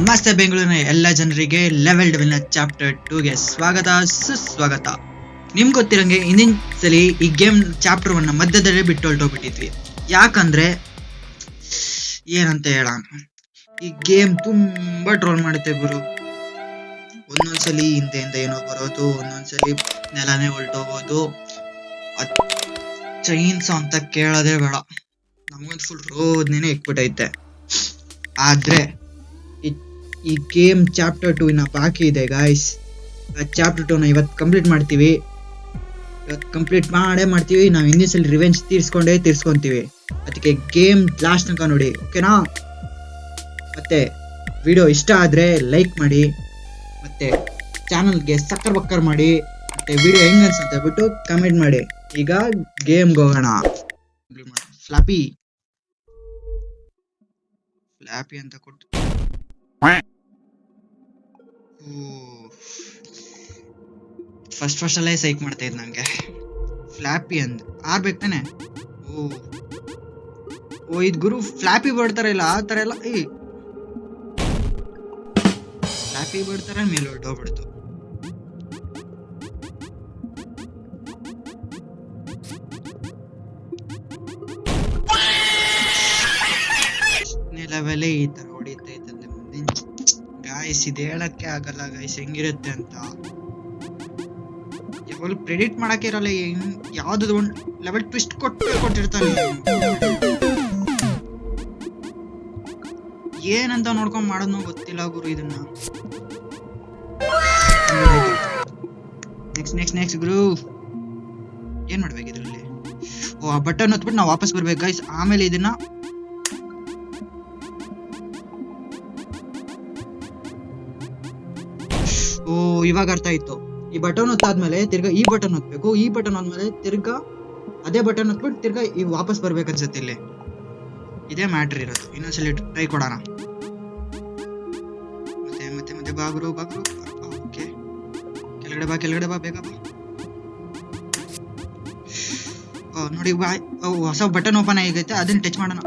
ನಮಸ್ತೆ ಬೆಂಗಳೂರಿನ ಎಲ್ಲ ಜನರಿಗೆ ಲೆವೆಲ್ ಡೆವಲಪ್ ಚಾಪ್ಟರ್ 2ಗೆ ಸ್ವಾಗತ ಸುಸ್ವಾಗತ. ನಿಮ್ಗೆ ಗೊತ್ತಿರಂಗೆ ಹಿಂದಿನ ಸಲ ಈ ಗೇಮ್ ಚಾಪ್ಟರ್ 1 ಮಧ್ಯದಲ್ಲೇ ಬಿಟ್ಟು ಹೊರಟೋಗ್ಬಿಟ್ಟಿದ್ವಿ. ಯಾಕಂದ್ರೆ ಏನಂತ ಹೇಳ, ಈ ಗೇಮ್ ತುಂಬಾ ಟ್ರೋಲ್ ಮಾಡುತ್ತೆ ಗುರು. ಒಂದೊಂದ್ಸಲಿ ಹಿಂದೆಯಿಂದ ಏನೋ ಬರೋದು, ಒಂದೊಂದ್ಸಲಿ ನೆಲನೇ ಹೊಲ್ಟೋಗೋದು, ಚೈನ್ಸ್ ಅಂತ ಕೇಳೋದೇ ಬೇಡ. ನಮಗೊಂದು ಫುಲ್ ರೋದ್ನೇನೆ ಇಕ್ಬಿಟ್ಟೈತೆ. ಆದ್ರೆ ಈ ಗೇಮ್ ಚಾಪ್ಟರ್ 2 ಇನ್ನ ಬಾಕಿ ಇದೆ ಗಾಯ್ಸ್. ಆ ಚಾಪ್ಟರ್ 2 ನ ಇವತ್ತು ಕಂಪ್ಲೀಟ್ ಮಾಡ್ತೀವಿ. ನಾವು ಹಿಂದಿನ ಸಲ ರಿವೆಂಜ್ ತೀರ್ಸ್ಕೊಂತೀವಿ. ಅದಕ್ಕೆ ಗೇಮ್ ಲಾಸ್ಟ್ ತನಕ ನೋಡಿ, ಓಕೆನಾ? ಮತ್ತೆ ವಿಡಿಯೋ ಇಷ್ಟ ಆದ್ರೆ ಲೈಕ್ ಮಾಡಿ, ಮತ್ತೆ ಚಾನಲ್ಗೆ ಸಕ್ಕರ್ ಬಕ್ಕರ್ ಮಾಡಿ, ಮತ್ತೆ ವಿಡಿಯೋ ಹೆಂಗ್ ಅನ್ಸುತ್ತೆ ಬಿಟ್ಟು ಕಮೆಂಟ್ ಮಾಡಿ. ಈಗ ಗೇಮ್ಗೆ ಹೋಗೋಣ. ಫ್ಲಾಪಿ ಅಂತ ಕೊಟ್ಟು ಫಸ್ಟ್ ಅಲ್ಲೇ ಸೈಕ್ ಮಾಡ್ತಾ ಇದ್ ನಂಗೆ. ಫ್ಲಾಪಿ ಅಂದ್ ಆರ್ಬೇಕು ತಾನೆ. ಓ ಇದ್ ಗುರು ಫ್ಲಾಪಿ ಬರ್ತಾರ ಇಲ್ಲ ಆ ತರ ಎಲ್ಲ. ಫ್ಲಾಪಿ ಬರ್ತಾರ ಮೇಲೆ ಹೊರಟೋಗ್ಬಿಡ್ತು. ಲೆವೆಲೇ ಈ ತರ ಹೊಡಿತೈತಂದ್ರೆ ಗಾಯ್ಸ್, ಇದು ಹೇಳಕ್ಕೆ ಆಗಲ್ಲ ಗಾಯ್ಸ್ ಹೆಂಗಿರುತ್ತೆ ಅಂತ. ಯಾವಾಗಲೂ ಪ್ರೆಡಿಕ್ಟ್ ಮಾಡಕ್ಕೆ ಇರಲ್ಲ. ಯಾವ್ದು ಒಂದು ಲೆವೆಲ್ ಟ್ವಿಸ್ಟ್ ಕೊಟ್ಟಿರ್ತಾನೆ. ಏನಂತ ನೋಡ್ಕೊಂಡ್ ಮಾಡೋದ್ನೋ ಗೊತ್ತಿಲ್ಲ ಗುರು ಇದನ್ನ. ನೆಕ್ಸ್ಟ್ ಗುರು ಏನ್ ಮಾಡ್ಬೇಕು ಇದ್ರಲ್ಲಿ? ಓ ಆ ಬಟನ್ ಹೊತ್ಬಿಟ್ಟು ನಾವು ವಾಪಸ್ ಬರ್ಬೇಕು ಗೈಸ್. ಆಮೇಲೆ ಇದನ್ನ ಇವಾಗ ಅರ್ಥ ಆಯ್ತು. ಈ ಬಟನ್ ಹೊತ್ತಾದ್ಮೇಲೆ ತಿರ್ಗಾ ಈ ಬಟನ್ ಹೊತ್ಬೇಕು, ಈ ಬಟನ್ ಆದ್ಮೇಲೆ ತಿರ್ಗಾ ಅದೇ ಬಟನ್ ಹೊತ್ಬಿಟ್ಟು ತಿರ್ಗಾ ಈ ವಾಪಸ್ ಬರ್ಬೇಕನ್ಸತ್ತೆ. ಇಲ್ಲಿ ಇದೇ ಮ್ಯಾಟ್ರ್ ಇರೋದು. ಇನ್ನೊಂದ್ಸಲಿ ಟ್ರೈ ಕೊಡೋಣ. ಮತ್ತೆ ಬಾಗ್ರು. ಓಕೆ, ಕೆಳಗಡೆ ಬಾ ಬೇಗ ಬಾ. ನೋಡಿ ಹೊಸ ಬಟನ್ ಓಪನ್ ಆಗೈತೆ, ಅದನ್ನ ಟಚ್ ಮಾಡೋಣ.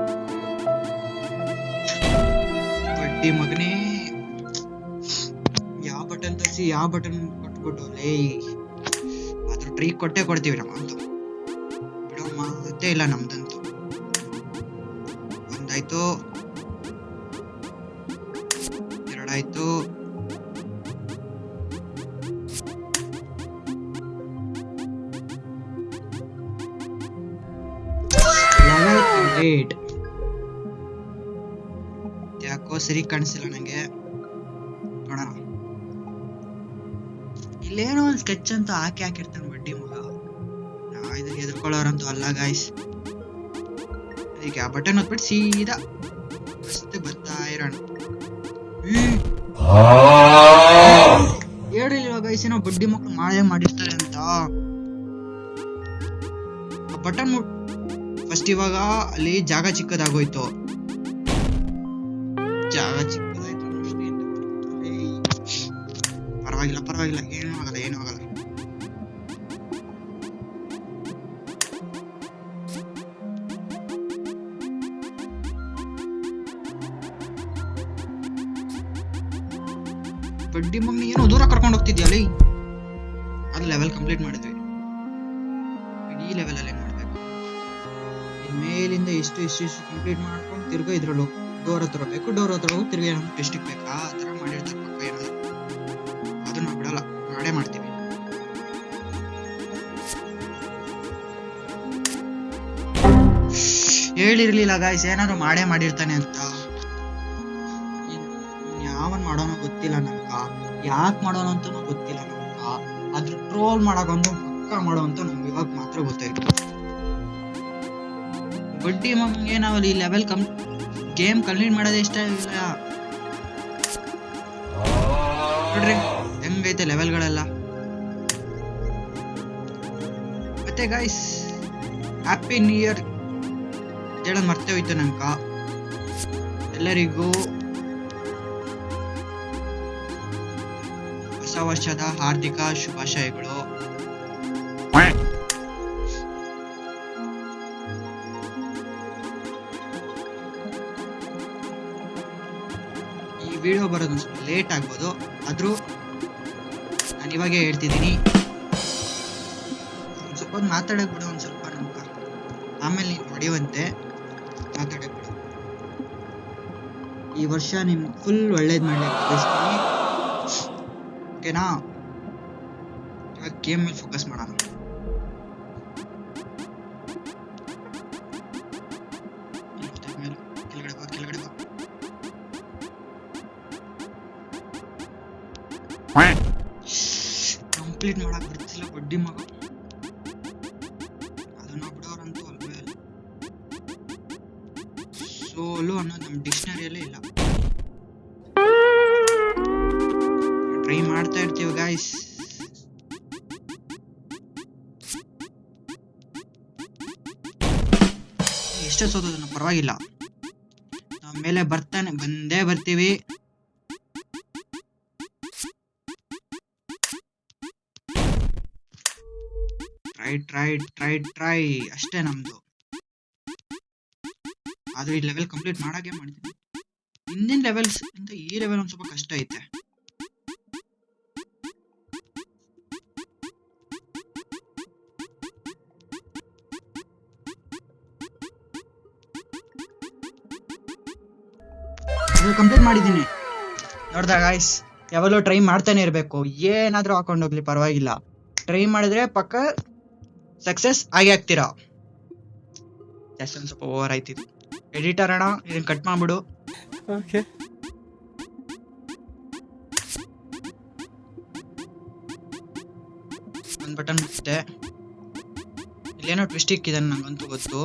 ಬಡ್ಡಿ ಮಗನೇ, ಯಾವ ಬಟನ್ ಕೊಟ್ಬಿಟ್ಟು ಲೇ. ಅದ್ರ ಟ್ರೀ ಕೊಡ್ತೀವಿ ನಮ್ಮಂತೂ, ಬಿಡೋ ಮಾತೇ ಇಲ್ಲ ನಮ್ದಂತೂ. ಒಂದಾಯ್ತು, ಎರಡಾಯ್ತು, ಲೆವೆಲ್ ಕಂಪ್ಲೀಟ್. ಯಾಕೋ ಸರಿ ಕಾಣಿಸ್ತಿಲ್ಲ ನಂಗೆ. ನೋಡೋಣ. ಇಲ್ಲೇನೋ ಒಂದು ಸ್ಕೆಚ್ ಅಂತ ಹಾಕಿರ್ತಾನೆ ಬಡ್ಡಿ ಮಗ. ಇದಕ್ಕೆ ಎದುರ್ಕೊಳ್ಳೋರಂತೂ ಅಲ್ಲ ಗಾಯ್ಸ್. ಅದಕ್ಕೆ ಆ ಬಟನ್ ಹೊತ್ಬಿಟ್ಟು ಸೀದಾ ಮಸ್ತ್ ಬರ್ತಾ ಇರೋಣ. ಹೇಳಿಲ್ವ ಗೈಸ್, ಏನೋ ಬಡ್ಡಿ ಮಕ್ಕಳು ಮಾಡಿರ್ತಾರೆ ಅಂತ. ಆ ಬಟನ್ ಫಸ್ಟ್ ಇವಾಗ ಅಲ್ಲಿ ಜಾಗ ಚಿಕ್ಕದಾಗೋಯ್ತು. ಪರವಾಗಿಲ್ಲ, ಏನೂ ಆಗಲ್ಲ. ಬಡ್ಡಿ ಮಮ್ಮಿ ಏನೋ ದೂರ ಕರ್ಕೊಂಡು ಹೋಗ್ತಿದ್ಯಲ್ಲ. ಅದು ಲೆವೆಲ್ ಕಂಪ್ಲೀಟ್ ಮಾಡಿದ್ವಿ. ಈ ಲೆವೆಲ್ ಅಲ್ಲಿ ಮಾಡ್ಬೇಕು. ಮೇಲಿಂದ ಎಷ್ಟು ಕಂಪ್ಲೀಟ್ ಮಾಡ್ಕೊಂಡು ತಿರ್ಗಾ ಇದ್ರಲ್ಲೂ ಡೋರ್ ಹತ್ರ ಹೋಗ್ಬೇಕು. ಡೋರ್ ಹತ್ರ ಹೋಗಿ ತಿರ್ಗಾ ಏನೋ ಟೆಸ್ಟ್ ಇಕ್ಬೇಕು. ಆ ತರ ಮಾಡಿರ್ತಾರೆ ಪಕ್ಕ. ಏನಾದ್ರು ಅದನ್ನ ಬಿಡಲ್ಲ, ಮಾಡೇ ಮಾಡ್ತೀವಿ. ಹೇಳಿರ್ಲಿಲ್ಲ ಗಾಯ್ಸ್, ಏನಾದ್ರು ಮಾಡಿರ್ತಾನೆ ಅಂತ. ಯಾವನ್ ಮಾಡೋನೋ ಗೊತ್ತಿಲ್ಲ ನಮ್ಗ, ಯಾಕೆ ಮಾಡೋಣ ಅಂತನೂ ಗೊತ್ತಿಲ್ಲ ನಮ್ಗ. ಅದ್ರ ಟ್ರೋಲ್ ಮಾಡಕೊಂದು ಪಕ್ಕ ಮಾಡೋ ಅಂತ ನಮ್ಗೆ ಇವಾಗ ಮಾತ್ರ ಗೊತ್ತಾಯ್ತು. ಬಡ್ಡಿ ಮಮ್ಗೆ ನಾವಲ್ಲಿ ಈ ಲೆವೆಲ್ ಗೇಮ್ ಕಂಪ್ಲೀಟ್ ಮಾಡೋದೇ ಇಷ್ಟ ಇಲ್ಲ. ನೋಡ್ರಿ ಹೆಂಗೈತೆ ಲೆವೆಲ್ಗಳೆಲ್ಲ. ಮತ್ತೆ ಗಾಯ್ಸ್, ಹ್ಯಾಪಿ ನ್ಯೂ ಇಯರ್ ಹೇಳೋದು ಮರ್ತೇ ಹೋಯ್ತು ನಂಕ. ಎಲ್ಲರಿಗೂ ಹೊಸ ವರ್ಷದ ಹಾರ್ದಿಕ ಶುಭಾಶಯಗಳು. ವಿಡಿಯೋ ಬರೋದು ಸ್ವಲ್ಪ ಲೇಟ್ ಆಗ್ಬೋದು, ಆದರೂ ನಾನು ಇವಾಗೇ ಹೇಳ್ತಿದ್ದೀನಿ. ಸ್ವಲ್ಪ ಹೊತ್ತು ಮಾತಾಡಕ್ ಬಿಡು, ಒಂದು ಸ್ವಲ್ಪ ನಮ್ಗೆ, ಆಮೇಲೆ ನೀನು ಹೊಡೆಯುವಂತೆ ಮಾತಾಡಕ್ ಬಿಡು. ಈ ವರ್ಷ ನಿಮ್ಗೆ ಫುಲ್ ಒಳ್ಳೇದು ಮಾಡ್ಲಿಕ್ಕೆ ಬಯಸ್ತೀನಿ, ಓಕೆನಾ? ಇವಾಗ ಗೇಮ್ ಮೇಲೆ ಫೋಕಸ್ ಮಾಡೋಣ. ಕೆಳಗಡೆ ಬಾ, ಕೆಳಗಡೆ ಬಾ. ಕಂಪ್ಲೀಟ್ ಮಾಡಕ್ ಬರ್ತಿಲ್ಲ ಬಡ್ಡಿ ಮಗ. ಅದನ್ನ ಬಿಡೋರಂತೂ ಅಲ್ವೇ ಅಲ್ಲ. ಸೋಲು ಅನ್ನೋದು ನಮ್ಮ ಡಿಕ್ಷನರಿಯಲ್ಲೇ ಇಲ್ಲ. ಟ್ರೈ ಮಾಡ್ತಾ ಇರ್ತೀವಿ ಗಾಯ್ಸ್. ಎಷ್ಟೇ ಸೋತೋದನ್ನ ಪರವಾಗಿಲ್ಲ, ನಾವು ಮೇಲೆ ಬಂದೇ ಬರ್ತೀವಿ. ಟ್ರೈ ಅಷ್ಟೇ ನಮ್ದು. ಆದ್ರೆ ಈ ಲೆವೆಲ್ ಕಂಪ್ಲೀಟ್ ಮಾಡಾಗೆ ಮಾಡ್ತೀನಿ. ಹಿಂದಿನ ಲೆವೆಲ್ಸ್ ಅಂತ ಈ ಲೆವೆಲ್ ಒಂದ್ ಸ್ವಲ್ಪ ಕಷ್ಟ ಐತೆ. ಕಂಪ್ಲೀಟ್ ಮಾಡಿದ್ದೀನಿ. ನೋಡ್ದ ಗಾಯ್ಸ್, ಯಾವಾಗಲೂ ಟ್ರೈ ಮಾಡ್ತಾನೆ ಇರಬೇಕು. ಏನಾದ್ರೂ ಹಾಕೊಂಡು ಹೋಗ್ಲಿ ಪರವಾಗಿಲ್ಲ, ಟ್ರೈ ಮಾಡಿದ್ರೆ ಪಕ್ಕ ಸಕ್ಸಸ್ ಆಗಿ ಆಗ್ತೀರಾ. ಜಾಸ್ತಿ ಒಂದು ಸ್ವಲ್ಪ ಓವರ್ ಆಯ್ತಿದ್ದು. ಎಡಿಟರ್ ಅಣ್ಣ ಇದನ್ನ ಕಟ್ ಮಾಡ್ಬಿಡು. ಓಕೆ. ಒಂದು ಬಟನ್ ಮುಟ್ಟೆ. ಇಲ್ಲೇನೋ ಟ್ವಿಸ್ಟ್ ಇಕ್ಕಿದಾನೆ, ನಂಗಂತೂ ಗೊತ್ತು.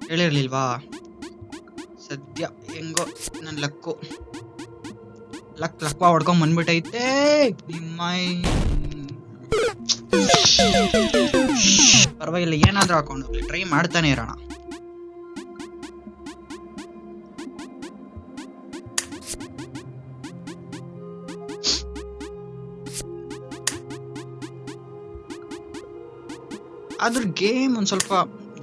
ಹೇಳಿರ್ಲಿಲ್ವಾ? ಸದ್ಯ ಹೆಂಗೋ ನನ್ನ ಲಕ್ವಾ ಹೊಡ್ಕೊಂಡ್ ಬಂದ್ಬಿಟ್ಟೈತೆ. ಪರವಾಗಿಲ್ಲ, ಏನಾದ್ರೂ ಹಾಕೊಂಡು ಹೋಗ್ಲಿ, ಟ್ರೈ ಮಾಡ್ತಾನೆ ಇರೋಣ. ಆದ್ರೆ ಗೇಮ್ ಒಂದ್ ಸ್ವಲ್ಪ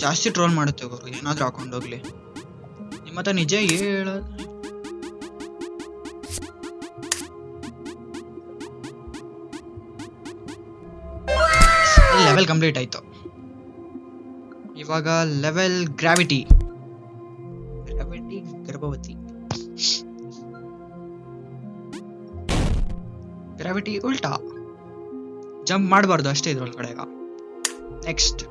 ಜಾಸ್ತಿ ಟ್ರೋಲ್ ಮಾಡುತ್ತೆ ಅವರು, ಏನಾದ್ರೂ ಹಾಕೊಂಡು ಹೋಗ್ಲಿ. ನಿಮ್ಮ ಹತ್ರ ನಿಜ ಹೇಳೋದು, ಲೆವೆಲ್ ಕಂಪ್ಲೀಟ್ ಆಯ್ತು. ಇವಾಗ ಲೆವೆಲ್ ಗ್ರಾವಿಟಿ ಗರ್ಭವತಿ. ಗ್ರಾವಿಟಿ ಉಲ್ಟಾ ಜಂಪ್ ಮಾಡಬಾರ್ದು ಅಷ್ಟೇ ಇದ್ರೊಳಗಡೆ. ಈಗ ನೆಕ್ಸ್ಟ್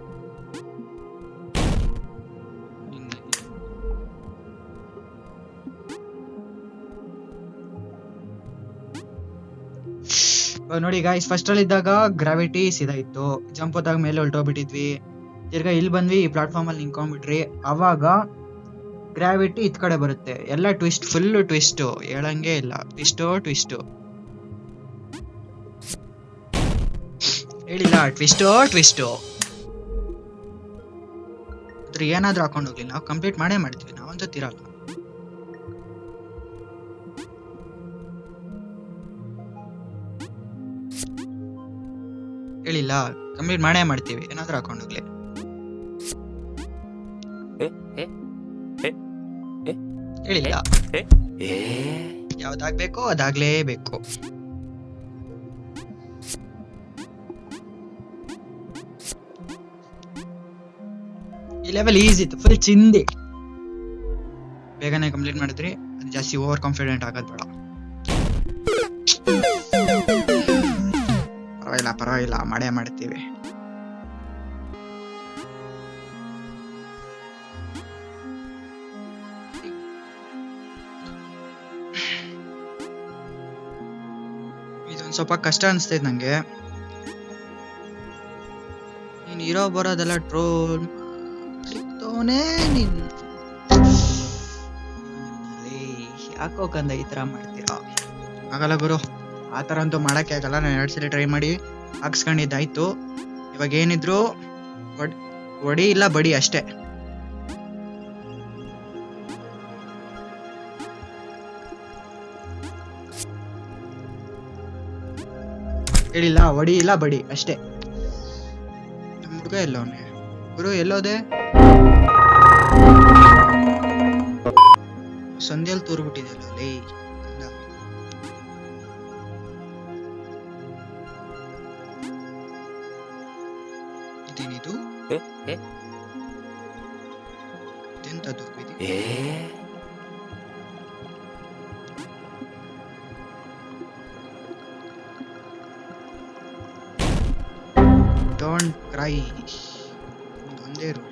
ನೋಡಿ ಗಾಯ್ಸ್, ಫಸ್ಟ್ ಅಲ್ಲಿ ಇದ್ದಾಗ ಗ್ರಾವಿಟಿ ಸೀದಾ ಇತ್ತು, ಜಂಪ್ ಹೋದಾಗ ಮೇಲೆ ಹೊಲ್ಟೋಗ್ಬಿಟ್ಟಿದ್ವಿ. ತಿರ್ಗಾ ಇಲ್ಲಿ ಬಂದ್ವಿ, ಈ ಪ್ಲಾಟ್ಫಾರ್ಮ್ ಅಲ್ಲಿ ನಿಂತ್ಕೊಂಡ್ಬಿಟ್ರಿ. ಅವಾಗ ಗ್ರಾವಿಟಿ ಇತ್ ಕಡೆ ಬರುತ್ತೆ. ಎಲ್ಲ ಟ್ವಿಸ್ಟ್, ಫುಲ್ ಟ್ವಿಸ್ಟ್, ಹೇಳಂಗೆ ಇಲ್ಲ. ಟ್ವಿಸ್ಟ್ ಹೇಳಿಲ್ಲ, ಟ್ವಿಸ್ಟ್. ಅದ್ರ ಏನಾದ್ರೂ ಹಾಕೊಂಡು ಹೋಗ್ಲಿ, ನಾವು ಕಂಪ್ಲೀಟ್ ಮಾಡೇ ಮಾಡ್ತೀವಿ, ನಾವಂತೂ ತಿರಲ್ಲ. ಹೇಳಿಲ್ಲ, ಕಂಪ್ಲೀಟ್ ಮಾಡೇ ಮಾಡ್ತೀವಿ, ಏನಾದ್ರೂ ಹಾಕೊಂಡು ಹೋಗ್ಲಿ. ಹೇಳಿಲ್ಲ, ಯಾವ್ದಾಗ್ಬೇಕೋ ಅದಾಗ್ಲೇಬೇಕು. ಈ ಲೆವೆಲ್ ಈಸಿ ಇತ್ತು, ಫುಲ್ ಚಿಂದಿ. ಬೇಗನೆ ಕಂಪ್ಲೀಟ್ ಮಾಡಿದ್ರಿ, ಅದು ಜಾಸ್ತಿ ಓವರ್ ಕಾನ್ಫಿಡೆಂಟ್ ಆಗೋದು ಬೇಡ. ಪರವಾಗಿಲ್ಲ, ಮಾಡೇ ಮಾಡ್ತೀವಿ. ಇದೊಂದು ಸ್ವಲ್ಪ ಕಷ್ಟ ಅನಿಸ್ತೈತೆ ನಂಗೆ. ನೀನು ಇರೋ ಬರೋದೆಲ್ಲ ಟ್ರೋಲ್ ನೀನ್ ಯಾಕೋ ಕಂದ ಈ ತರ ಮಾಡ್ತೀರಾ? ಆಗಲ್ಲ ಗುರು, ಆ ಥರ ಅಂತೂ ಮಾಡೋಕ್ಕೆ ಆಗಲ್ಲ. ನಾನು 2 ಸಲ ಟ್ರೈ ಮಾಡಿ ಹಾಕ್ಸ್ಕೊಂಡಿದ್ದಾಯ್ತು. ಇವಾಗ ಏನಿದ್ರು ಒಡಿ ಇಲ್ಲ ಬಡಿ ಅಷ್ಟೇ. ಹೇಳಿಲ್ಲ, ಒಡಿ ಇಲ್ಲ ಬಡಿ ಅಷ್ಟೇ. ನಮ್ಮ ಹುಡುಗ ಎಲ್ಲವನೇ ಗುರು, ಎಲ್ಲೋದೆ? ಸಂಧ್ಯೆಯಲ್ಲಿ ತೋರ್ಬಿಟ್ಟಿದೆಯಲ್ಲ ಲೇ ಕಂದ. ಇದೇನಿದು? ಇದೆಂತದ್ದು ಇದು? Don't CRY. ಒಂದೇ ರೂಲ್.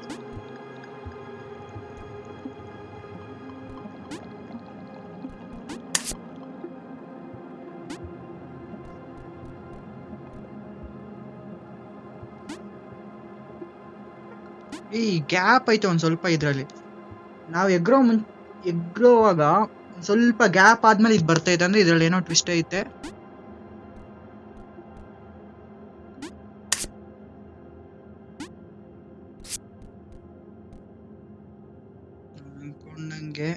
ಈ ಗ್ಯಾಪ್ ಐತೆ ಒಂದ್ ಸ್ವಲ್ಪ ಇದ್ರಲ್ಲಿ. ನಾವು ಎಗ್ರೋವಾಗ ಸ್ವಲ್ಪ ಗ್ಯಾಪ್ ಆದ್ಮೇಲೆ ಇದು ಬರ್ತೈತೆ ಅಂದ್ರೆ ಇದ್ರಲ್ಲಿ ಏನೋ ಟ್ವಿಸ್ಟ್ ಐತೆ. ಅನ್ಕೊಂಡಂಗೆ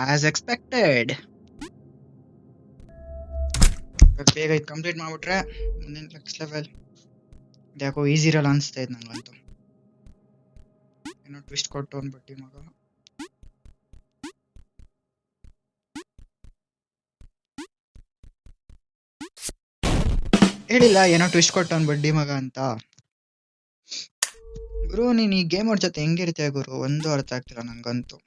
ಆಸ್ ಎಕ್ಸ್ಪೆಕ್ಟೆಡ್ ಬೇಗ ಇದು ಕಂಪ್ಲೀಟ್ ಮಾಡ್ಬಿಟ್ರೆ ಮುಂದಿನ ನೆಕ್ಸ್ಟ್ ಲೆವೆಲ್. ಯಾಕೋ ಈಸಿ ಇರಲ್ಲ ಅನಿಸ್ತಾ ಇದೆ ನಂಗಂತೂ. ಏನೋ ಟ್ವಿಸ್ಟ್ ಕೊಟ್ಟು ಅಂದ್ಬಿಟ್ಟು ಮಗ. ಹೇಳಿಲ್ಲ ಏನೋ ಟ್ವಿಸ್ಟ್ ಕೊಟ್ಟು ಅಂದ್ಬಿಟ್ಟು ಮಗ ಅಂತ. ಗುರು ನೀನ್ ಈ ಗೇಮ್ ಅವ್ರ ಜೊತೆ ಹೆಂಗಿರ್ತೀಯ ಗುರು? ಒಂದು ಅರ್ಥ ಆಗ್ತಿಲ್ಲ ನಂಗಂತೂ.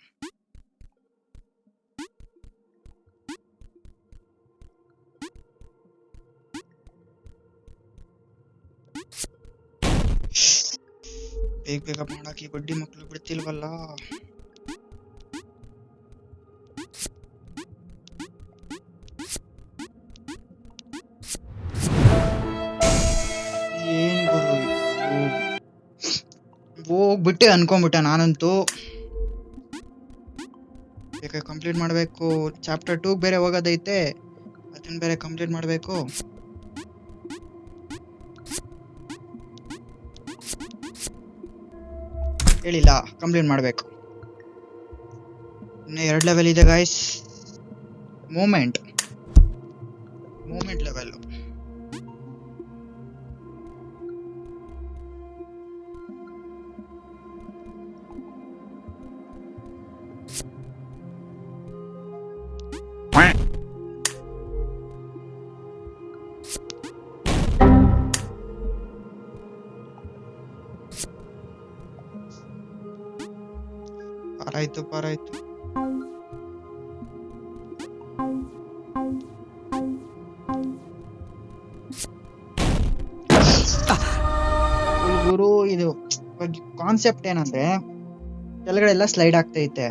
ಬೇಗ ಬೇಗ ಮಾಡಾಕಿ ಬಡ್ಡಿ ಮಕ್ಳು ಬಿಡ್ತಿಲ್ವಲ್ಲ. ಏನ್ ಗುರು ಹೋಗ್ಬಿಟ್ಟೆ ಅನ್ಕೊಂಡ್ಬಿಟ್ಟೆ ನಾನಂತೂ. ಬೇಗ ಕಂಪ್ಲೀಟ್ ಮಾಡ್ಬೇಕು. ಚಾಪ್ಟರ್ 2 ಬೇರೆ ಹೋಗೋದೈತೆ, ಅದನ್ನ ಬೇರೆ ಕಂಪ್ಲೀಟ್ ಮಾಡ್ಬೇಕು. ಹೇಳಿಲ್ಲ ಕಂಪ್ಲೀಟ್ ಮಾಡ್ಬೇಕು. ಇನ್ನು 2 ಲೆವೆಲ್ ಇದೆ ಗೈಸ್. Moment level. ಪಾರಾಯ್ತು. ಗುರು ಇದು ಕಾನ್ಸೆಪ್ಟ್ ಏನಂದ್ರೆ ಕೆಳಗಡೆ ಎಲ್ಲ ಸ್ಲೈಡ್ ಆಗ್ತೈತೆ,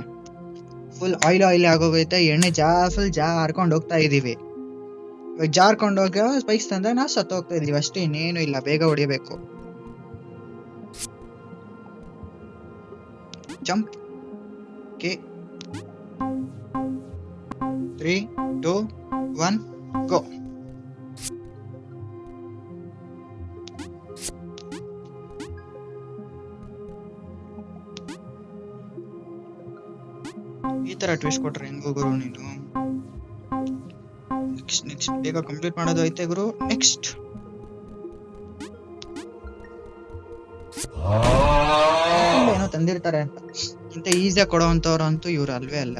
ಫುಲ್ ಆಯಿಲ್ ಆಗೋಗೈತೆ, ಎಣ್ಣೆ ಫುಲ್ ಜಾರ್ಕೊಂಡು ಹೋಗ್ತಾ ಇದೀವಿ. ಜಾರ್ಕೊಂಡು ಹೋಗ ಸ್ಪೈಕ್ಸ್ ತಂದ್ರೆ ನಾವು ಸತ್ತೋಗ್ತಾ ಇದೀವಿ ಅಷ್ಟೇ, ಇನ್ನೇನು ಇಲ್ಲ. ಬೇಗ ಹೊಡಿಬೇಕು. ಜಂಪ್. ಓಕೆ 3 2 1 ಗೋ. ಈ ತರ ಟ್ವಿಸ್ಟ್ ಕೊಟ್ರೆ ಹೆಂಗೋ ಗುರು ನೀನು? ನೆಕ್ಸ್ಟ್ ಬೇಗ ಕಂಪ್ಲೀಟ್ ಮಾಡೋದು ಐತೆ ಗುರು. ನೆಕ್ಸ್ಟ್ ಏನೋ ತಂದಿರ್ತಾರೆ ಅಂತ, ಇಂತ ಈಸಿಯಾಗಿ ಕೊಡೋವಂಥವ್ರು ಅಂತೂ ಇವ್ರು ಅಲ್ವೇ ಅಲ್ಲ.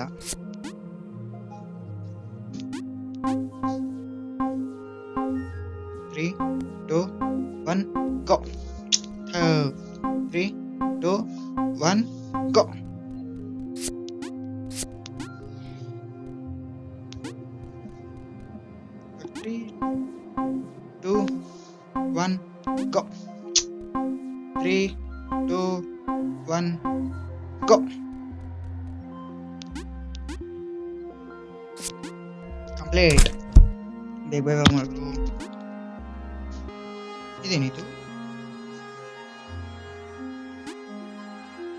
Three, 2, 1 go. 3 2 1 go. Three, 2, 1 go. 3 2 1 go. Complete. ಬೇಗ ಮಾಡು. ಇದೇನಿದು?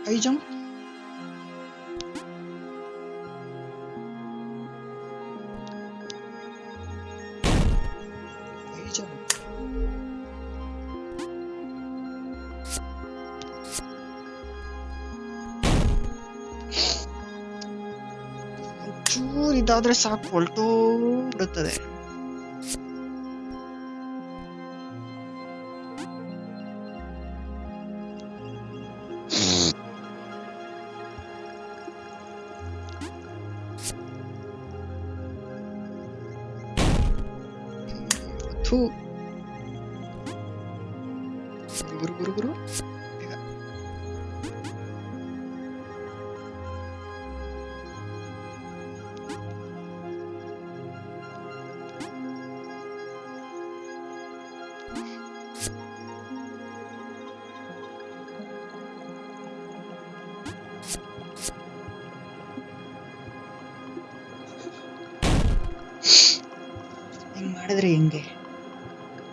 High jump. ಚೂರು ಇದಾದ್ರೆ ಸಾಕು, ಹೊರಟೋಗ್ಬಿಡುತ್ತದೆ. ಥೂ ಗುರು ಗುರು ಗುರು ಬೇಗ.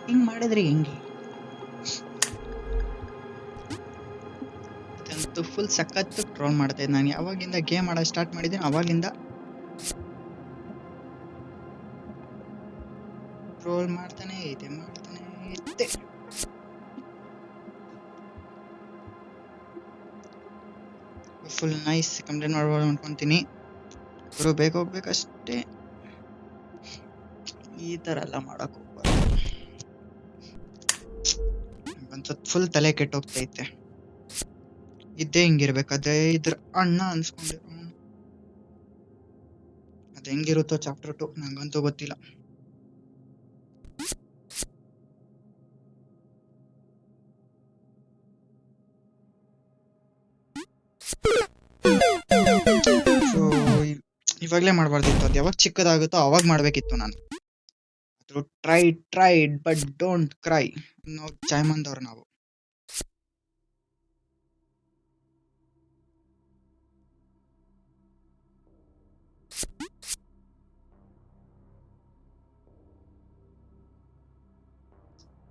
ಹಿಂಗ್ ಮಾಡಿದ್ರೆ ಹೆಂಗೆ ಇದಂತೂ ಫುಲ್ ಸಖತ್ ಟ್ರೋಲ್ ಮಾಡ್ತಾ ಇದ್ದೆ ನಾನು. ಯಾವಾಗಿಂದ ಗೇಮ್ ಆಡೋದು ಸ್ಟಾರ್ಟ್ ಮಾಡಿದ್ದೀನಿ ಅವಾಗಿಂದ ಟ್ರೋಲ್ ಮಾಡ್ತಾನೆ ಇದ್ದೆ. ಫುಲ್ ನೈಸ್ ಕಂಪ್ಲೇಂಟ್ ಮಾಡ್ಬೋದು ಅನ್ಕೊಂತೀನಿ. ಗುರು ಬೇಗ ಹೋಗ್ಬೇಕಷ್ಟೇ, ಈ ತರ ಎಲ್ಲ ಮಾಡಕ್ ಹೋಗ್ಬಾರ್ದು. ಒಂದ್ಸತ್ ಫುಲ್ ತಲೆ ಕೆಟ್ಟೋಗ್ತೈತೆ. ಇದ್ದೇ ಹಿಂಗಿರ್ಬೇಕಾದ್ರೆ ಇದ್ರ ಅಣ್ಣ ಅನ್ಸ್ಕೊಂಡೆ. ಅದ್ ಹೆಂಗಿರುತ್ತೋ ಚಾಪ್ಟರ್ 2 ನಂಗಂತೂ ಗೊತ್ತಿಲ್ಲ. ಇವಾಗ್ಲೇ ಮಾಡ್ಬಾರ್ದಿತ್ತು, ಅದು ಯಾವಾಗ ಚಿಕ್ಕದಾಗುತ್ತೋ ಅವಾಗ ಮಾಡ್ಬೇಕಿತ್ತು ನಾನು. ಟ್ರೈಡ್ ಬಟ್ ಡೋಂಟ್ ಕ್ರೈ ನಾವು ಚಾಯ್ಮಂದವ್ರು ನಾವು.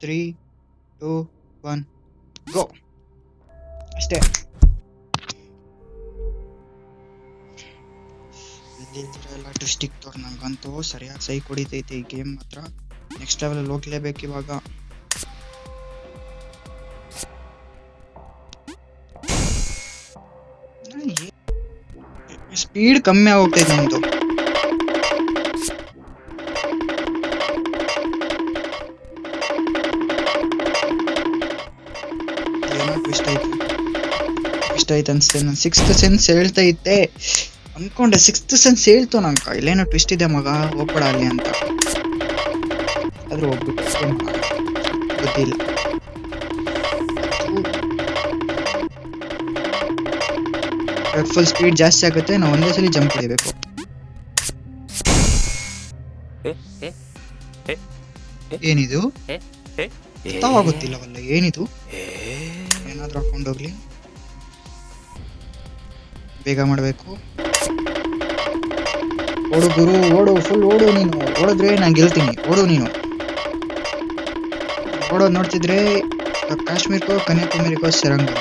ತ್ರೀ 2 1 ಗೋ ಅಷ್ಟೇ. ಎಲ್ಲ ಡಿಸ್ಟಿಕ್ ತೋರ್ ನಂಗಂತೂ ಸರಿಯಾಗಿ ಸೈ ಕುಡಿತೈತೆ ಈ ಗೇಮ್ ಮಾತ್ರ. ನೆಕ್ಸ್ಟ್ ಲೆವೆಲ್ ಹೋಗ್ಲೇಬೇಕು ಇವಾಗ. ಸ್ಪೀಡ್ ಕಮ್ಮಿ ಆಗೋಗ್ತೈತೆ ನಮ್ದು. ಏನೋ ಟ್ವಿಸ್ಟ್ ಐತೆ ಅನ್ಸುತ್ತೆ. ನನ್ನ 6th ಸೆನ್ಸ್ ಹೇಳ್ತೈತೆ ಅನ್ಕೊಂಡೆ. 6th ಸೆನ್ಸ್ ಹೇಳ್ತು ನಂಗೆ ಇಲ್ಲೇನೋ ಟ್ವಿಸ್ಟ್ ಇದೆ ಮಗ, ಹೋಗ್ಬೇಡ ಅಲ್ಲಿ ಅಂತ. ಆದ್ರೂ ಹೋಗ್ಬಿಟ್ಟು ಗೊತ್ತಿಲ್ಲ. ಫುಲ್ ಸ್ಪೀಡ್ ಜಾಸ್ತಿ ಆಗುತ್ತೆ, ನಾವು ಒಂದೇ ಸಲ ಜಂಪ್ ಹೊಡಿಬೇಕು. ಏನಿದು ಗೊತ್ತಾಗುತ್ತಿಲ್ಲವಲ್ಲ, ಏನಿದು? ಏನಾದ್ರೂ ಹಾಕೊಂಡೋಗ್ಲಿ, ಬೇಗ ಮಾಡಬೇಕು. ಓಡು ಗುರು ಓಡು, ಫುಲ್ ಓಡು. ನೀನು ಓಡಿದ್ರೆ ನಾನು ಗೆಲ್ತೀನಿ. ಓಡು ನೀನು. ಓಡೋದು ನೋಡ್ತಿದ್ರೆ ಕಾಶ್ಮೀರ್ಕೋ ಕನ್ಯಾಕುಮಾರಿಕೋ ಸರಂಗ.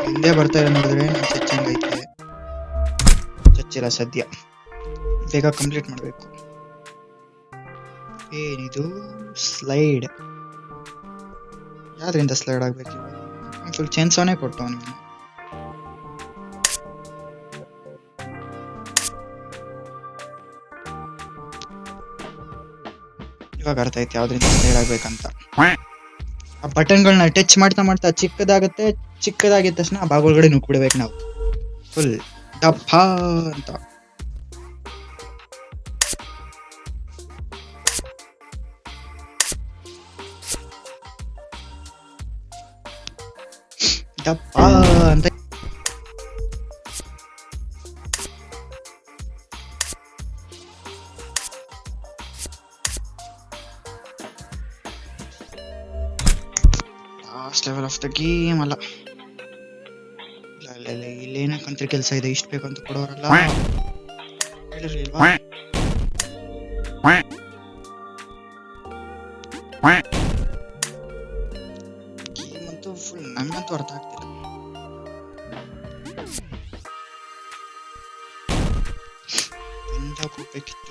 ಹಿಂದೆ ಬರ್ತಾ ಇದೆ ನೋಡಿದ್ರೆ ನಾನು ಚಚ್ಚಂಗೈತೆ. ಚಚ್ಚಿಲ್ಲ ಸದ್ಯ. ಬೇಗ ಕಂಪ್ಲೀಟ್ ಮಾಡಬೇಕು. ಏನಿದು ಸ್ಲೈಡ್? ಯಾವ್ದ್ರಿಂದ ಸ್ಲೈಡ್ ಆಗ್ಬೇಕು? ಫುಲ್ ಚೇನ್ಸೋನೇ ಕೊಟ್ಟವ್ ನೀವು. ಇವಾಗ ಅರ್ಥ ಐತೆ ಯಾವ್ದ್ರಿಂದ ಸ್ಲೈಡ್ ಆಗ್ಬೇಕಂತ. ಆ ಬಟನ್ಗಳನ್ನ ಟಚ್ ಮಾಡ್ತಾ ಚಿಕ್ಕದಾಗುತ್ತೆ. ಚಿಕ್ಕದಾಗಿದ್ದ ತಕ್ಷಣ ಆ ಭಾಗ ಒಳಗಡೆ ನುಗ್ಬಿಡ್ಬೇಕು ನಾವು ಫುಲ್ ದಪ್ಪ ಅಂತ. ದಪ್ಪ ಅಂತ last level of the game ಅಲ್ಲ. ಇಲ್ಲೇನಕ್ಕಂತ ಕೆಲಸ ಇದೆ, ಇಷ್ಟು ಬೇಕಂತ ಕೊಡೋರಲ್ಲ. ಹೇಳಿರ್ಲಿಲ್ವಾ? ಗೇಮ್ ಅಂತೂ ಫುಲ್ ನಂಗಂತೂ ಅರ್ಥ ಆಗ್ತಿಲ್ಲ. ಬಂದಾಗ ಹೋಗ್ಬೇಕಿತ್ತು.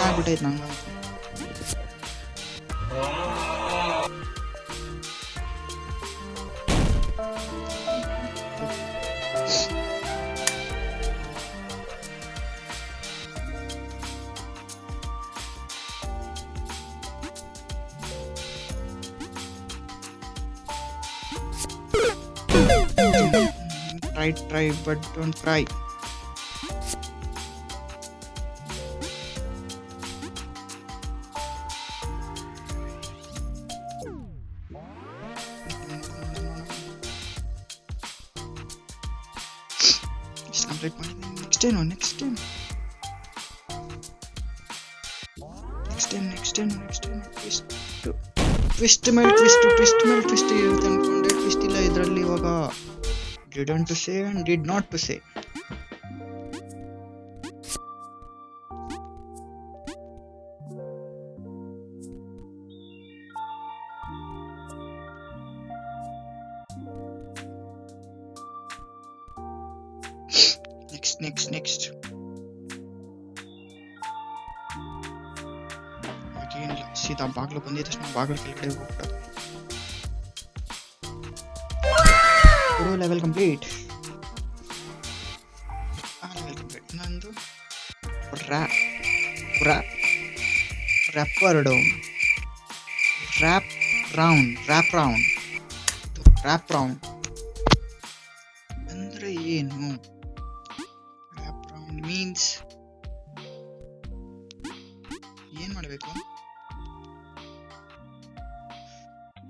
ಆಗ್ಬಿಟ್ಟೈತೆ ನಂಗೆ. try but don't cry. Just complete my next turn. Twist ಇರುತ್ತೆ ಅನ್ಕೊಂಡೆ, ಟ್ವಿಸ್ಟ್ ಇಲ್ಲ ಇದರಲ್ಲಿ. ಇವಾಗ didn't to say and did not to say. Next ಏನಿಲ್ಲ, ಸೀದಾ ಬಾಗ್ಲು ಬಂದಿದ ತಕ್ಷಣ ಬಾಗ್ಲು ಕೆಳಗಡೆ ಹೋಗ್ಬಿಡೋದು. Level complete. ಇನ್ನೊಂದು ರ್ಯಾಪ್ ರೌಂಡ್ ಅಂದ್ರೆ ಏನು? ರ್ಯಾಪ್ ರೌಂಡ್ ಮೀನ್ಸ್ ಏನ್ ಮಾಡಬೇಕು?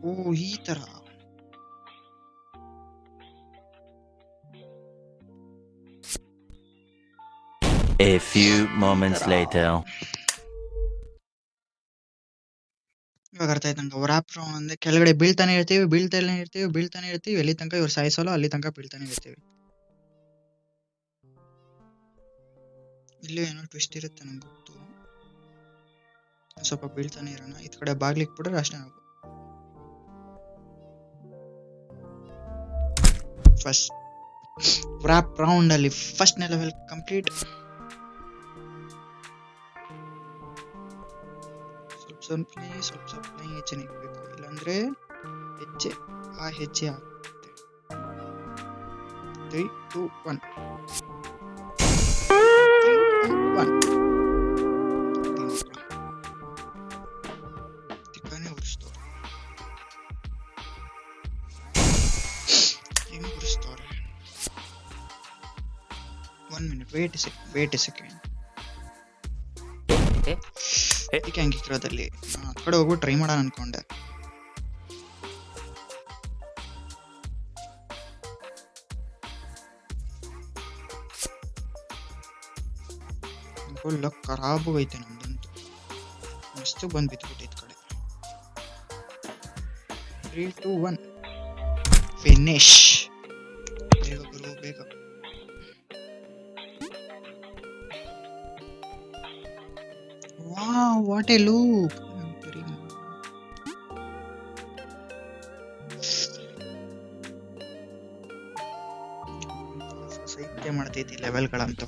ಓ, ಈ ತರ. A few moments later. ಇವಾಗ ಅರ್ಥ ಆಯ್ತು ನಂಗೆ. ರ್ಯಾಪ್ ರೌಂಡ್ ಅಂದ್ರೆ ಕೆಳಗಡೆ ಬೀಳ್ತಾನೆ ಇರ್ತೀವಿ, ಎಲ್ಲಿ ತನಕ ಇವ್ರು ಸಾಯಿಸೋಲ್ಲ ಅಲ್ಲಿ ತನಕ ಬೀಳ್ತಾನೆ ಇರ್ತೀವಿ. ಇಲ್ಲೇ ಏನೋ ಟ್ವಿಸ್ಟ್ ಇರುತ್ತೆ ನಂಗೆ ಗೊತ್ತು. ಸ್ವಲ್ಪ ಬೀಳ್ತಾನೆ ಇರೋಣ. ಇದ್ ಕಡೆ ಬಾಗ್ಲಿಕ್ ಬಿಟ್ರೆ ಅಷ್ಟೇ. ನಾವು ಫಸ್ಟ್ ರ್ಯಾಪ್ ರೌಂಡ್ ಅಲ್ಲಿ ಫಸ್ಟ್ನೇ ಲೆವೆಲ್ ಕಂಪ್ಲೀಟ್. ಸ್ವಲ್ಪ ಹೆಜ್ಜೆ ನಿಗ್ಬೇಕು, ಇಲ್ಲಾಂದ್ರೆ ಹೆಜ್ಜೆ ಆಗುತ್ತೆ. 3, 2, 1. ತಿಕ್ಕನೆ ಉರಿಸ್ತವ್ರೆ. ಹೆಂಗ್ ಉರಿಸ್ತವ್ರೆ? 1 minute, wait a second. ಅದಕ್ಕೆ ಹಂಗಿರೋದಲ್ಲಿ ಆ ಕಡೆ ಹೋಗ್ಬಿಟ್ಟು ಟ್ರೈ ಮಾಡೋಣ ಅನ್ಕೊಂಡೆ. ಲಕ್ ಖರಾಬ್ ಐತೆ ನಮ್ದಂತೂ. ಮಸ್ತು ಬಂದ್ ಬಿದ್ಬಿಟ್ಟೈತ್ ಕಡೆ. 3, 2, 1 ಫಿನಿಶ್. ಬೇಗ. Wow, what a loop. ಸೈಕ್ಯ ಮಾಡ್ತೈತಿ ಲೆವೆಲ್ಗಳಂತೂ.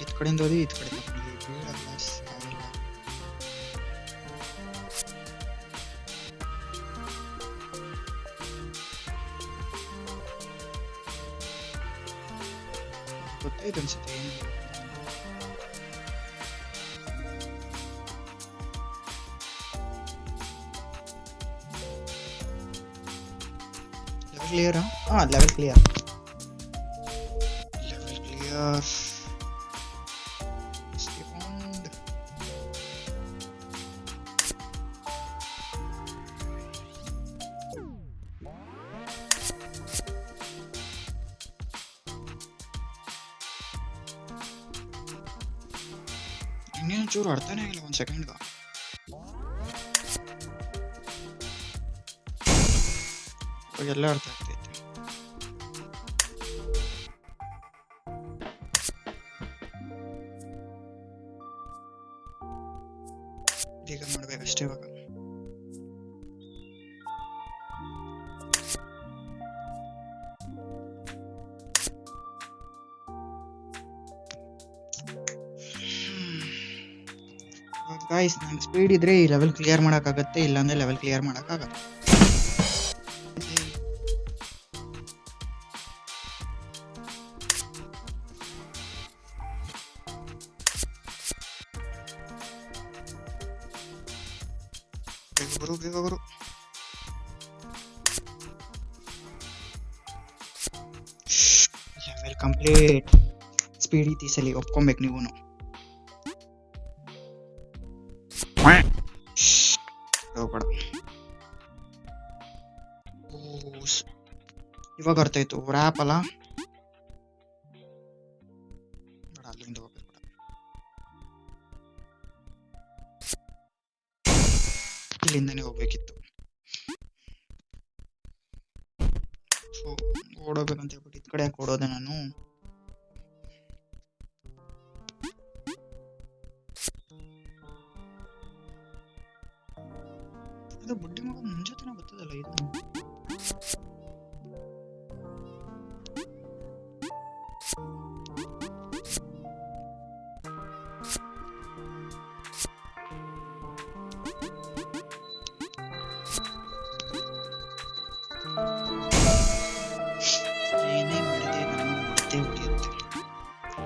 ಇದ್ ಕಡೆಯಿಂದ ಹೋದಿ, ಇದ್ ಕಡೆ ಗೊತ್ತಾಯ್ತು ಅನ್ಸುತ್ತೆ. Level clear. Level clear. ಇನ್ನೇನು ಚೂರು ಅರ್ಥನೇ ಆಗಿಲ್ಲ ಒಂದು ಸೆಕೆಂಡ್ಗ. ಇವಾಗೆಲ್ಲ ಅರ್ಥ ಆಗ್ತೈತೆ. ಈಗ ಮಾಡ್ಬೇಕಷ್ಟೇ. ಇವಾಗ ಗೈಸ್, ನಂಗೆ ಸ್ಪೀಡ್ ಇದ್ರೆ ಈ ಲೆವೆಲ್ ಕ್ಲಿಯರ್ ಮಾಡೋಕ್ಕಾಗತ್ತೆ, ಇಲ್ಲಾಂದ್ರೆ ಲೆವೆಲ್ ಕ್ಲಿಯರ್ ಮಾಡೋಕ್ಕಾಗತ್ತೆ. ಬೇಗ ಬರು. Level complete. ಸ್ಪೀಡ್ ಐತಿ ಈ ಸಲ, ಒಪ್ಕೊಬೇಕು ನೀವು. ಹೋಗ್ಬೇಡ. ಇವಾಗ ಅರ್ಥ ಆಯ್ತು, ರ್ಯಾಪ್ ಅಲ್ಲ. ಬೇಡ, ಅಲ್ಲಿಂದ ಹೋಗ್ಬೇಕು. ಇಲ್ಲಿಂದನೇ ಹೋಗ್ಬೇಕಿತ್ತು. ಸೊ ಓಡೋಗ್ಬೇಕಂತ ಹೇಳ್ಬಿಟ್ಟು ಇದ್ ಕಡೆ ಯಾಕೆ ಓಡೋದೆ ನಾನು? ಅದು ಬುಡ್ಡಿ ಮಗ ಮುಂಜಾನೆ ಗೊತ್ತದಲ್ಲ ಇದು. ಏನೇ ಮಾಡಿದೆ ನಾನು ಹೊಡೆದೇ ಹೊಡೆಯುತ್ತೆ.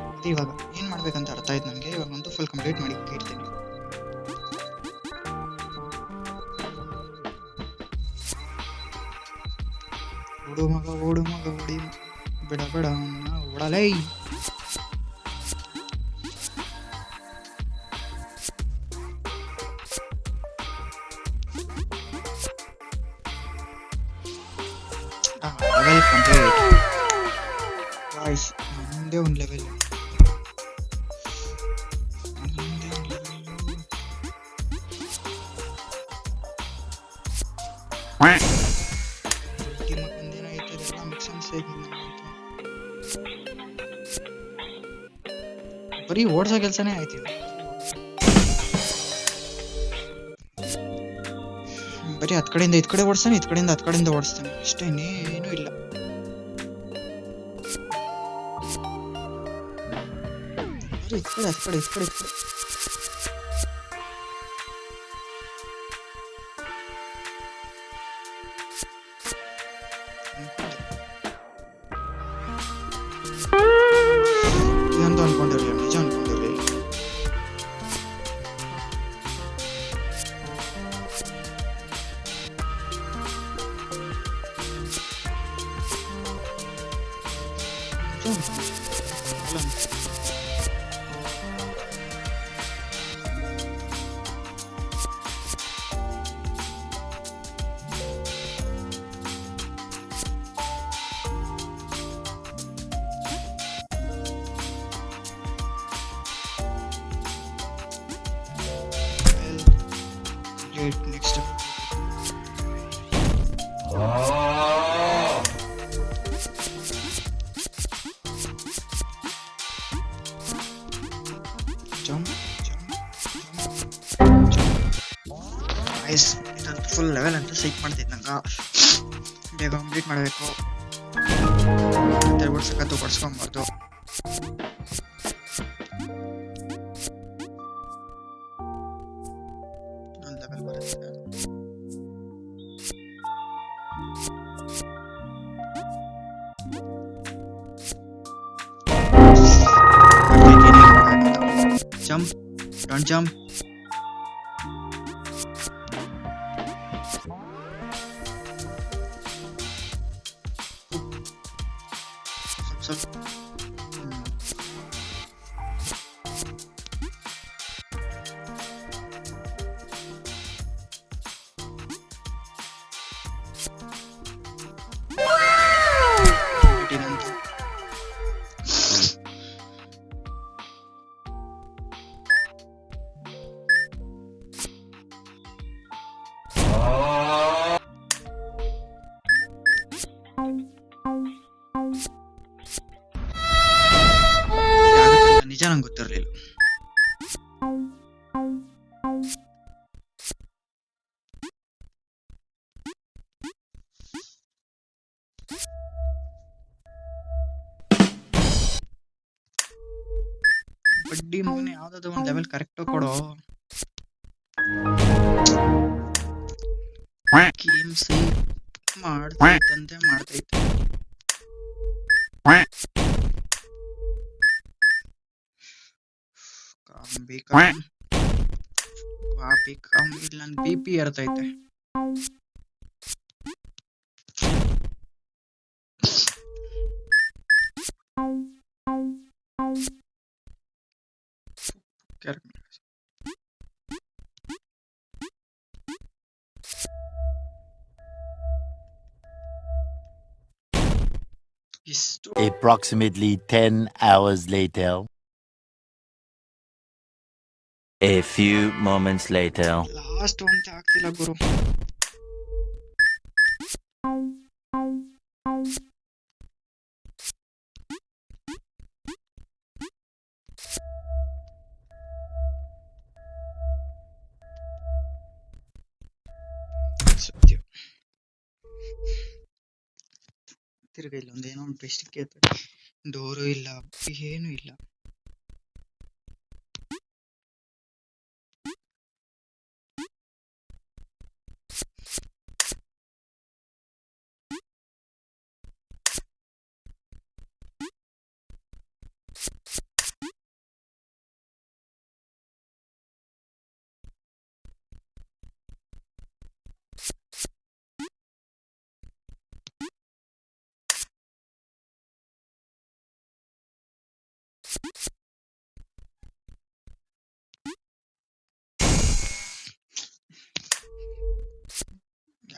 ಮತ್ತೆ ಇವಾಗ ಏನ್ ಮಾಡ್ಬೇಕಂತ ಅರ್ಥ ಆಯ್ತು ನನಗೆ. ಇವಾಗಂತೂ ಫುಲ್ ಕಂಪ್ಲೀಟ್ ಮಾಡಿ ಇಡ್ತೀನಿ. ಓಡು ಮಗ ಓಡಿ, ಬಿಡ ಓಡಲೇ. Level complete guys. ಮುಂದೆ ಒಂದು ಲೆವೆಲ್. ಬರೀ ಓಡ್ಸೋ ಕೆಲ್ಸನೇ ಆಯ್ತು. ಬರೀ ಹತ್ ಕಡೆಯಿಂದ ಇದ್ ಕಡೆ ಓಡಿಸ್ತಾನೆ, ಇದ್ ಕಡೆಯಿಂದ ಹತ್ ಕಡೆಯಿಂದ ಓಡಿಸ್ತಾನೆ, ಅಷ್ಟೇ, ಇನ್ನೇನು ಇಲ್ಲ. ಬರೀ ಇದ್ ಕಡೆ ಹತ್ ಕಡೆ ಇದ್ ಕಡೆ. ಇದಂತೂ ಅನ್ಕೊಂಡಿರ್ಲಿಲ್ಲ, ನಿಜ ಅನ್ಕೊಂಡಿರ್ಲಿಲ್ಲ. Next up. Jump. Nice. ಇದಂತೂ ಫುಲ್ ಲೆವೆಲ್ ಅಂತ ಸೈಕ್ ಮಾಡ್ತೈತೆ ನಂಗೆ. ಬೇಗ ಕಂಪ್ಲೀಟ್ ಮಾಡಬೇಕು. ಮತ್ತೆ ಓಡ್ಸಕ್ಕಂತೂ ಬಡ್ಸ್ಕೊಂಬಾರ್ದು. ಒಂದು ಲೆವೆಲ್ ಬರುತ್ತೆ. Jump, don't jump. ನಿಜ ನಂಗೆ ಗೊತ್ತಿರಲಿಲ್ಲ. ಬಡ್ಡಿ ಮಗನೇ, ಯಾವ್ದಾದ್ರು ಒಂದು ಲೆವೆಲ್ ಕರೆಕ್ಟ್ ಕೊಡೋ. ಗೇಮ್ ಸೇವ್ ಮಾಡ್ತೈತೆ. ಇಲ್ಲಿ ನನ್ನ BP ಏರ್ತೈತೆ. ಎಷ್ಟು Approximately 10 hours later. A few moments later. Last ಅಂತ ಆಗ್ತಿಲ್ಲ ಗುರು. ಸತ್ಯ ತಿರ್ಗ ಇಲ್ಲೊಂದು ಏನೋ ಒಂದು ಬೆಸ್ಟ್ ಡೋರು ಇಲ್ಲ, ಏನು ಇಲ್ಲ.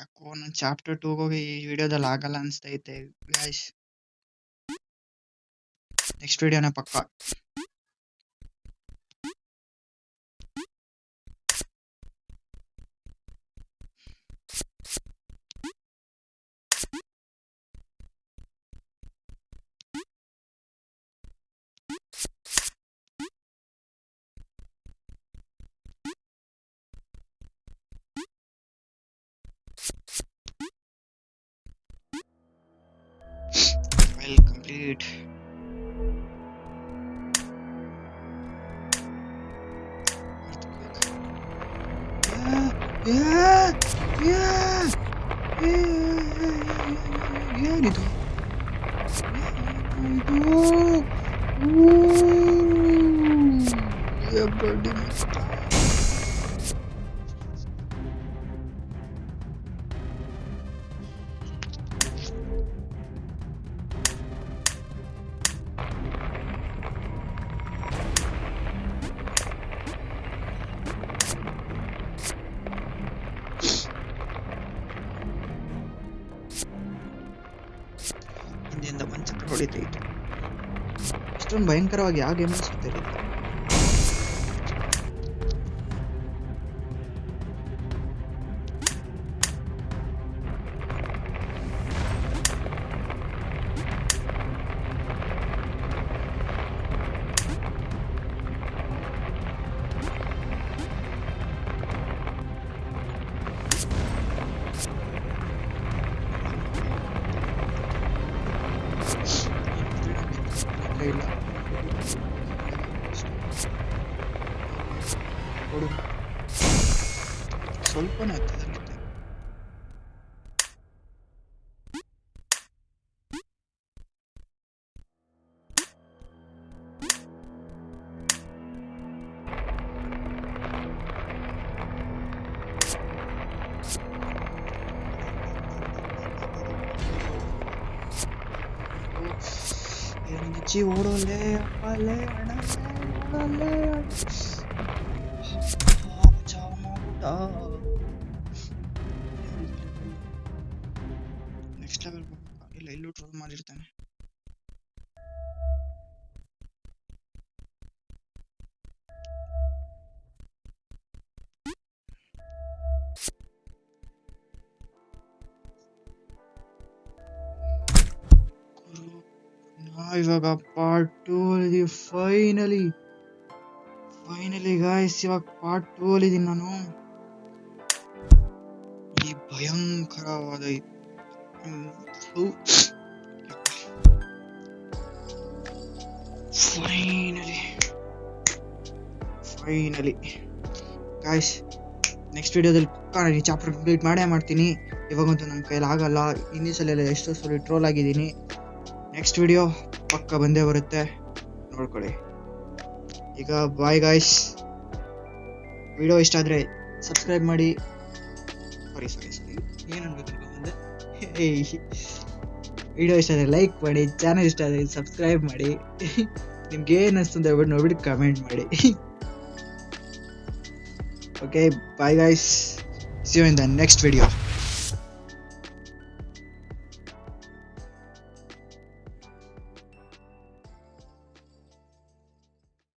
ಯಾಕೋ ನಾನು ಚಾಪ್ಟರ್ 2 ಹೋಗಿ ಈ ವಿಡಿಯೋದಲ್ಲಿ ಆಗಲ್ಲ ಅನ್ಸ್ತೈತೆ ಗಾಯ್ಸ್. ನೆಕ್ಸ್ಟ್ ವಿಡಿಯೋನ ಪಕ್ಕ. File complete. ಏನಿದು? ಹಿಂದೆಯಿಂದ ಮಂಚಕ್ಕೆ ಹೊಡಿತೈತು. ಇಷ್ಟೊಂದು ಭಯಂಕರವಾಗಿ ಯಾವ ಗೇಮ್ ಅನ್ಸುತ್ತಿಲ್ಲ. ಇಲ್ಲ ಕೊಡು, ಸ್ವಲ್ಪನೇ ಆಗ್ತದೆ. ची ಓಡೋಲೆ ಅಪ್ಪಲೆ ಅಣ್ಣಲೆ ಬಚಾವ್ ಮಾಡ್ಬಿಟ್ಟ. ನೆಕ್ಸ್ಟ್ ಲೆವೆಲ್ ಇಲ್ಲ, ಇಲ್ಲೂ ಟ್ರೋಲ್ ಮಾಡಿರ್ತಾನೆ. ಇವಾಗ ಪಾರ್ಟ್ 2 ಅಲ್ಲಿ ಫೈನಲಿ ಗಾಯ್ಸ್, ಇವಾಗ ಪಾರ್ಟ್ 2 ಅಲ್ಲಿ ಇದೀನಿ ನಾನು. ಈ ಭಯಂಕರವಾದ ಫೈನಲಿ ಗಾಯ್ಸ್, ನೆಕ್ಸ್ಟ್ ವಿಡಿಯೋದಲ್ಲಿ ಪಕ್ಕ ನಾನು ಈ ಚಾಪ್ಟರ್ ಕಂಪ್ಲೀಟ್ ಮಾಡೇ ಮಾಡ್ತೀನಿ. ಇವಾಗಂತೂ ನನ್ನ ಕೈಲಿ ಆಗಲ್ಲ. ಹಿಂದಿನ ಸಲ ಎಲ್ಲ ಎಷ್ಟೋ ಸಲ ಟ್ರೋಲ್ ಆಗಿದ್ದೀನಿ. ನೆಕ್ಸ್ಟ್ ವಿಡಿಯೋ ಪಕ್ಕ ಬಂದೇ ಬರುತ್ತೆ, ನೋಡ್ಕೊಳ್ಳಿ. ಈಗ ಬಾಯ್ ಗಾಯ್ಸ್. ವಿಡಿಯೋ ಇಷ್ಟ ಆದರೆ ಸಬ್ಸ್ಕ್ರೈಬ್ ಮಾಡಿ. ಸಾರಿ ಏನು ಅನ್ಬೇಕು ಬಂದೆ. ವಿಡಿಯೋ ಇಷ್ಟ ಆದರೆ ಲೈಕ್ ಮಾಡಿ, ಚಾನಲ್ ಇಷ್ಟ ಆದರೆ ಸಬ್ಸ್ಕ್ರೈಬ್ ಮಾಡಿ. ನಿಮ್ಗೆ ಏನು ಅನಿಸ್ತು ಅಂತ ಹೇಳ್ಬಿಟ್ಟು ನೋಡ್ಬಿಟ್ಟು ಕಮೆಂಟ್ ಮಾಡಿ. Okay, bye guys, see you in the next video.